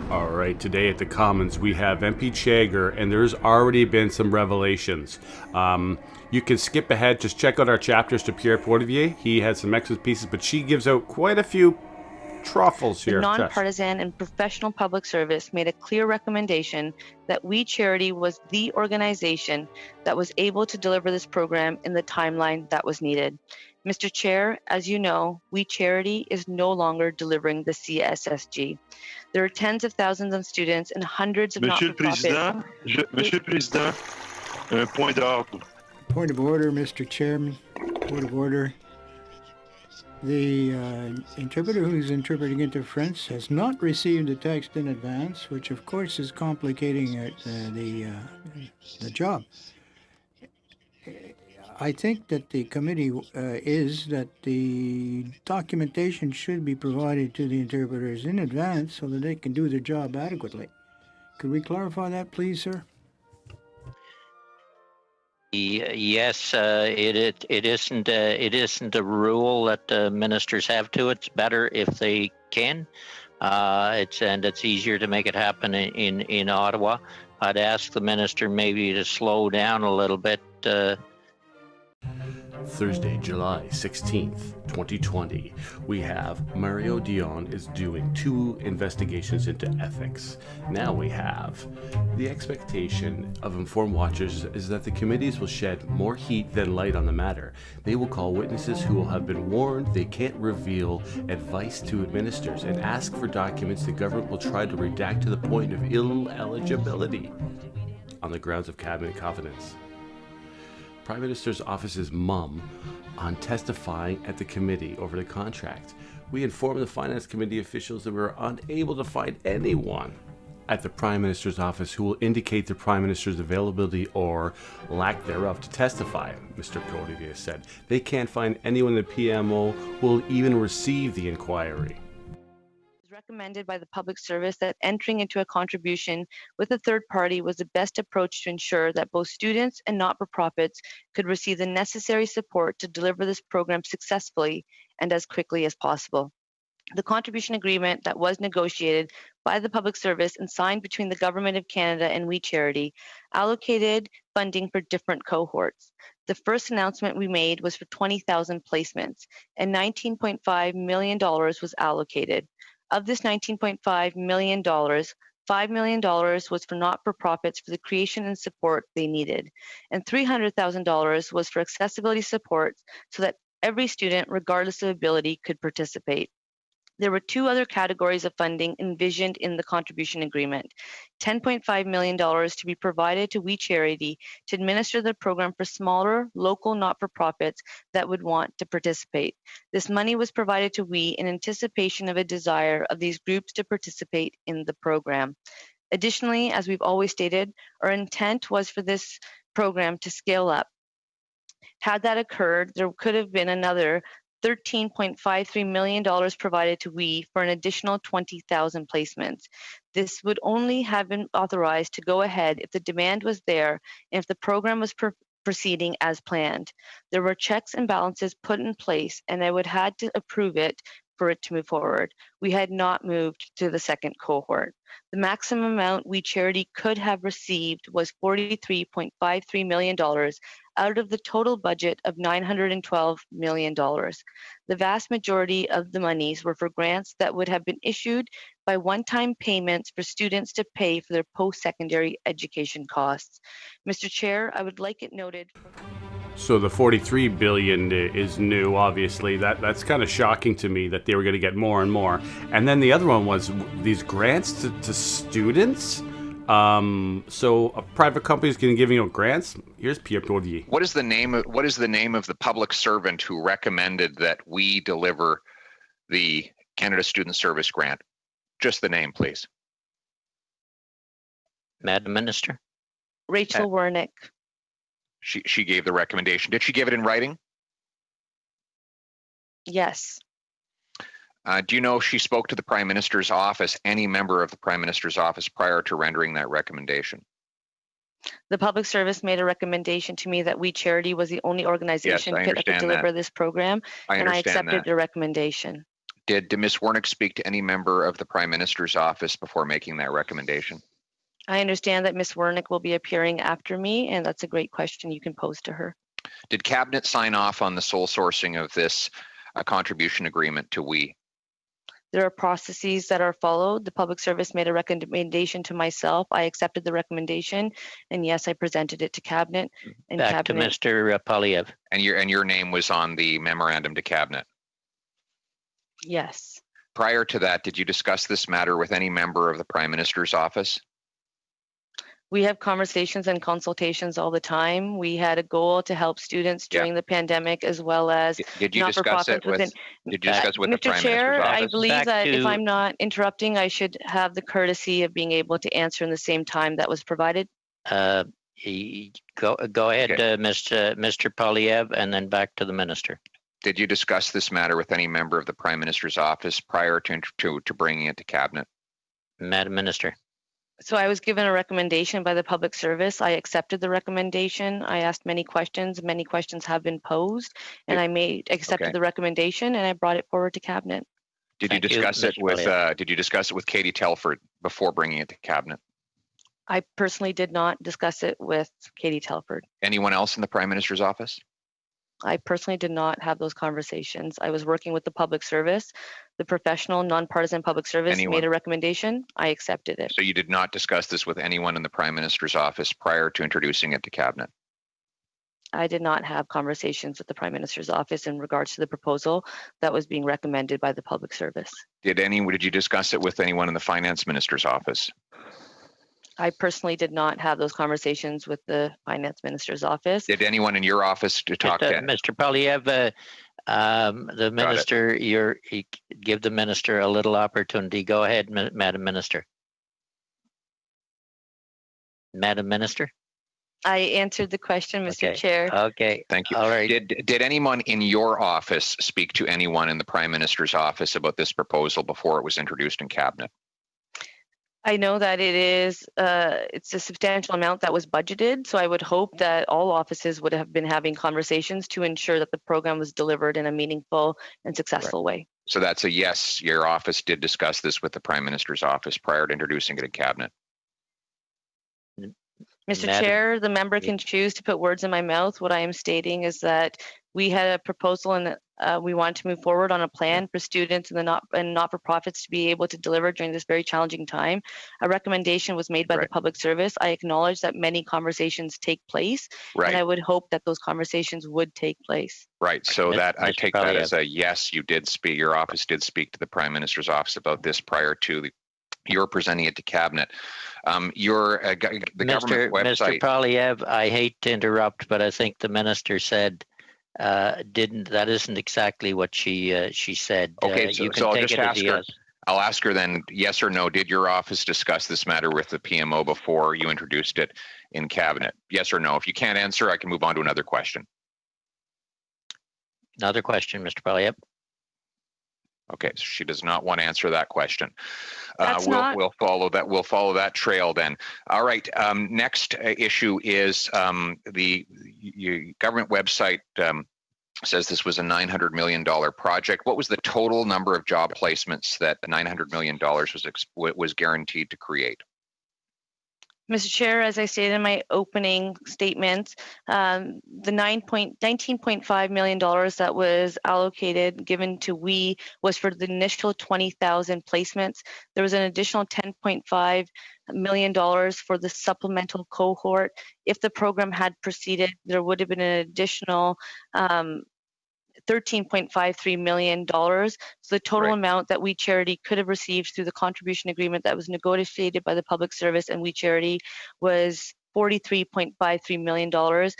All right, today at the Commons we have MP Chagger, and there's already been some revelations. You can skip ahead, just check out our chapters to Pierre Poilievre. He had some excellent pieces, but she gives out quite a few truffles The here. nonpartisan and professional public service made a clear recommendation that We Charity was the organization that was able to deliver this program in the timeline that was needed. Mr. Chair, as you know, We Charity is no longer delivering the CSSG. There are tens of thousands of students and hundreds of not-for-profit... Monsieur le Président, point d'ordre. Point of order, Mr. Chairman. Point of order. The interpreter who's interpreting into French has not received the text in advance, which of course is complicating the job. I think that the committee is that the documentation should be provided to the interpreters in advance so that they can do their job adequately. Could we clarify that, please, sir? Yes, it isn't a rule that ministers have to. It's better if they can. It's easier to make it happen in Ottawa. I'd ask the minister maybe to slow down a little bit. Thursday, July 16th, 2020, we have Mario Dion is doing 2 investigations into ethics. Now we have the expectation of informed watchers is that the committees will shed more heat than light on the matter. They will call witnesses who will have been warned they can't reveal advice to ministers and ask for documents the government will try to redact to the point of ineligibility on the grounds of cabinet confidence. Prime Minister's office's mum on testifying at the committee over the contract. We informed the Finance Committee officials that we were unable to find anyone at the Prime Minister's office who will indicate the Prime Minister's availability or lack thereof to testify, Mr. Poilievre said. They can't find anyone in the PMO who will even receive the inquiry. Recommended by the public service that entering into a contribution with a third party was the best approach to ensure that both students and not-for-profits could receive the necessary support to deliver this program successfully and as quickly as possible. The contribution agreement that was negotiated by the public service and signed between the Government of Canada and We Charity allocated funding for different cohorts. The first announcement we made was for 20,000 placements, and $19.5 million was allocated. Of this $19.5 million, $5 million was for not-for-profits for the creation and support they needed, and $300,000 was for accessibility support so that every student, regardless of ability, could participate. There were 2 other categories of funding envisioned in the contribution agreement. $10.5 million to be provided to We Charity to administer the program for smaller, local not-for-profits that would want to participate. This money was provided to We in anticipation of a desire of these groups to participate in the program. Additionally, as we've always stated, our intent was for this program to scale up. Had that occurred, there could have been another $13.53 million provided to We for an additional 20,000 placements. This would only have been authorized to go ahead if the demand was there and if the program was proceeding as planned. There were checks and balances put in place, and I would had to approve it for it to move forward. We had not moved to the second cohort. The maximum amount We Charity could have received was $43.53 million out of the total budget of $912 million. The vast majority of the monies were for grants that would have been issued by one-time payments for students to pay for their post-secondary education costs. Mr. Chair, I would like it noted. So the $43 billion is new, obviously. That's kind of shocking to me that they were going to get more and more. And then the other one was these grants to students. So a private company is going to give grants. Here's Pierre Poilievre. What is the name of the public servant who recommended that we deliver the Canada Student Service grant? Just the name, please. Madam Minister. Rachel Wernick. She gave the recommendation. Did she give it in writing? Yes. Do you know if she spoke to the Prime Minister's office, any member of the Prime Minister's office, prior to rendering that recommendation? The public service made a recommendation to me that We Charity was the only organization fit to deliver this program, and I accepted the recommendation. Did Ms. Warnick speak to any member of the Prime Minister's office before making that recommendation? I understand that Ms. Wernick will be appearing after me, and that's a great question you can pose to her. Did Cabinet sign off on the sole sourcing of this contribution agreement to we? There are processes that are followed. The public service made a recommendation to myself. I accepted the recommendation, and yes, I presented it to Cabinet. And Back Cabinet, to Mr. Poilievre. And your name was on the memorandum to Cabinet. yes. Prior to that, did you discuss this matter with any member of the Prime Minister's office? We have conversations and consultations all the time. We had a goal to help students during the pandemic, as well as Did you discuss it with? Did you discuss it with the Prime Mr. Chair, Minister's office? I believe that if to- I'm not interrupting, I should have the courtesy of being able to answer in the same time that was provided. Go ahead, Okay. Mr. Poilievre, and then back to the minister. Did you discuss this matter with any member of the Prime Minister's office prior to bringing it to Cabinet? Madam Minister. So I was given a recommendation by the public service. I accepted the recommendation. I asked many questions. Many questions have been posed, and I accepted the recommendation, and I brought it forward to Cabinet. Did you Thank you, discuss it Mr. with? Poilievre. Did you discuss it with Katie Telford before bringing it to Cabinet? I personally did not discuss it with Katie Telford. Anyone else in the Prime Minister's office? I personally did not have those conversations. I was working with the public service. The professional, nonpartisan public service made a recommendation. I accepted it. So you did not discuss this with anyone in the Prime Minister's office prior to introducing it to Cabinet? I did not have conversations with the Prime Minister's office in regards to the proposal that was being recommended by the public service. Did you discuss it with anyone in the Finance Minister's office? I personally did not have those conversations with the Finance Minister's office. Did anyone in your office to talk to? Mr. Poilievre, the minister, give the minister a little opportunity. Go ahead, Madam Minister. Madam Minister. I answered the question, Mr. Okay. Chair. Okay. Thank you. All right. Did anyone in your office speak to anyone in the Prime Minister's office about this proposal before it was introduced in Cabinet? I know that it's a substantial amount that was budgeted, so I would hope that all offices would have been having conversations to ensure that the program was delivered in a meaningful and successful way. So that's a yes, your office did discuss this with the Prime Minister's office prior to introducing it in Cabinet. Mr. Madam- Chair, the member can choose to put words in my mouth. What I am stating is that we had a proposal and we want to move forward on a plan for students and not-for-profits to be able to deliver during this very challenging time. A recommendation was made by the public service. I acknowledge that many conversations take place, and I would hope that those conversations would take place. Right. So that I take that Poilievre. as a yes, you did speak. Your office did speak to the Prime Minister's office about this prior to you're presenting it to Cabinet. The government website. Mr. Poilievre, I hate to interrupt, but I think the minister said that isn't exactly what she said. Okay, you can so I'll take just it as ask a her. yes. I'll ask her then, yes or no, did your office discuss this matter with the PMO before you introduced it in Cabinet? Yes or no? If you can't answer, I can move on to another question. Another question, Mr. Poilievre. Okay, so she does not want to answer that question. We'll follow that. We'll follow that trail then. All right. Next issue is the government website says this was a $900 million project. What was the total number of job placements that the $900 million was guaranteed to create? Mr. Chair, as I stated in my opening statement, the $19.5 million that was allocated, given to we, was for the initial 20,000 placements. There was an additional $10.5 million for the supplemental cohort. If the program had proceeded, there would have been an additional $13.53 million. So the total amount that We Charity could have received through the contribution agreement that was negotiated by the public service and We Charity was $43.53 million. The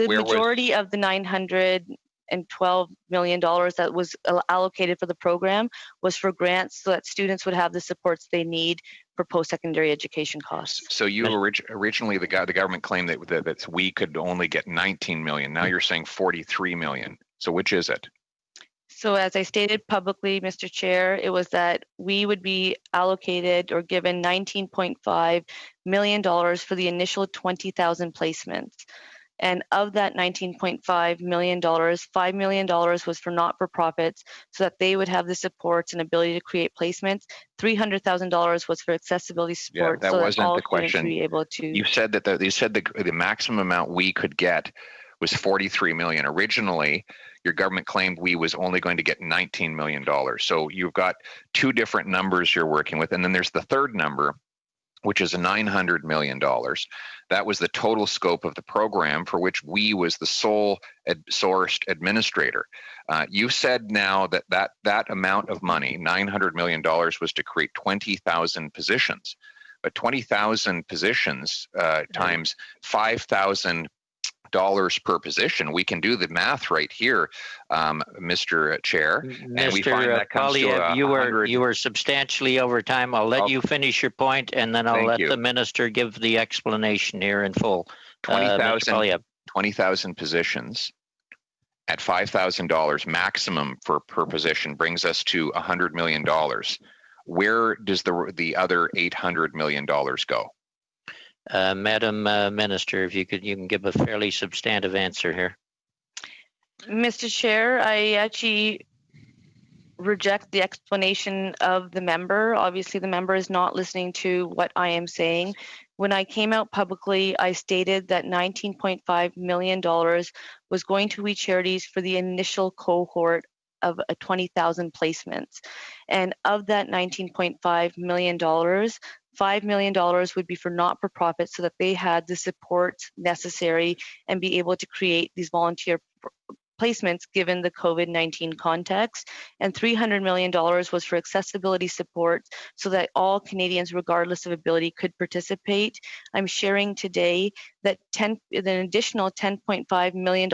majority of the $912 million that was allocated for the program was for grants so that students would have the supports they need for post-secondary education costs. So you originally the government claimed that we could only get 19 million. Now you're saying 43 million. So which is it? So as I stated publicly, Mr. Chair, it was that we would be allocated or given $19.5 million for the initial 20,000 placements. And of that $19.5 million, $5 million was for not-for-profits so that they would have the supports and ability to create placements. $300,000 was for accessibility support that so that wasn't all the students question. would be able to. You said that the maximum amount we could get was $43 million. Originally, your government claimed we was only going to get $19 million. So you've got two different numbers you're working with. And then there's the third number, which is $900 million. That was the total scope of the program for which we was the sole sourced administrator. You said now that amount of money, $900 million, was to create 20,000 positions. But 20,000 positions times $5,000 per position. We can do the math right here, Mr. Chair. And we find that comes to you were substantially over time. I'll let you finish your point, and then I'll let the minister give the explanation here in full. 20,000 positions at $5,000 maximum per position brings us to $100 million. Where does the other $800 million go? Madam Minister, if you can give a fairly substantive answer here. Mr. Chair, I actually reject the explanation of the member. Obviously, the member is not listening to what I am saying. When I came out publicly, I stated that $19.5 million was going to We Charities for the initial cohort of 20,000 placements. And of that $19.5 million, $5 million would be for not-for-profits so that they had the support necessary and be able to create these volunteer placements given the COVID-19 context. And $300 million was for accessibility support so that all Canadians, regardless of ability, could participate. I'm sharing today that an additional $10.5 million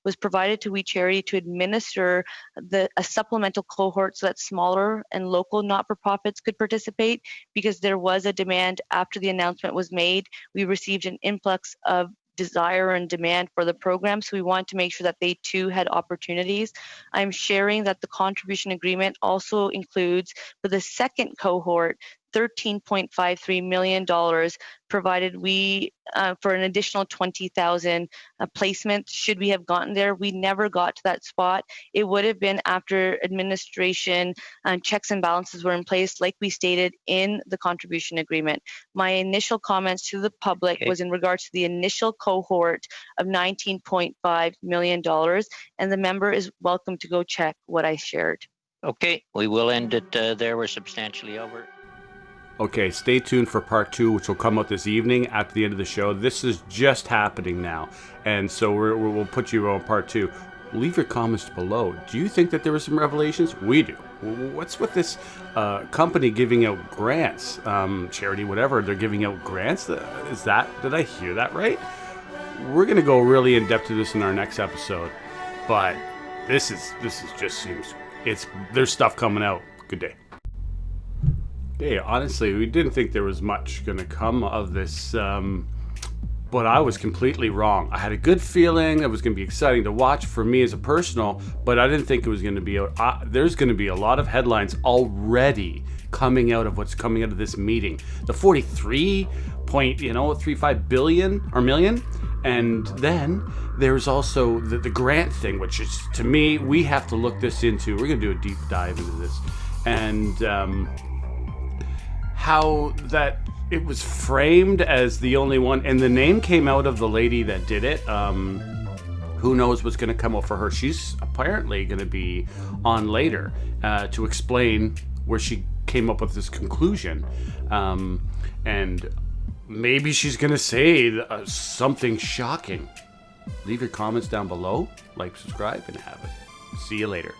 was provided to We Charity to administer a supplemental cohort so that smaller and local not-for-profits could participate, because there was a demand after the announcement was made. We received an influx of desire and demand for the program, so we want to make sure that they too had opportunities. I'm sharing that the contribution agreement also includes, for the second cohort, $13.53 million provided we for an additional 20,000 placements. Should we have gotten there? We never got to that spot. It would have been after administration and checks and balances were in place, like we stated in the contribution agreement. My initial comments to the public was in regards to the initial cohort of $19.5 million, and the member is welcome to go check what I shared. Okay, we will end it there. We're substantially over. Okay, stay tuned for part 2, which will come out this evening at the end of the show. This is just happening now, and so we'll put you on part 2. Leave your comments below. Do you think that there were some revelations? We do. What's with this company giving out grants? Charity, whatever, they're giving out grants? Did I hear that right? We're going to go really in depth to this in our next episode, but this is just seems, there's stuff coming out. Good day. Hey, honestly, we didn't think there was much going to come of this, but I was completely wrong. I had a good feeling it was going to be exciting to watch for me as a personal, but I didn't think it was going to be there's going to be a lot of headlines already coming out of what's coming out of this meeting. The 43.35 billion or million, and then there's also the grant thing, which is, to me, we have to look this into. We're going to do a deep dive into this, and how that it was framed as the only one, and the name came out of the lady that did it. Who knows what's going to come out for her? She's apparently going to be on later to explain where she came up with this conclusion, and maybe she's going to say something shocking. Leave your comments down below, like, subscribe, and have it. See you later.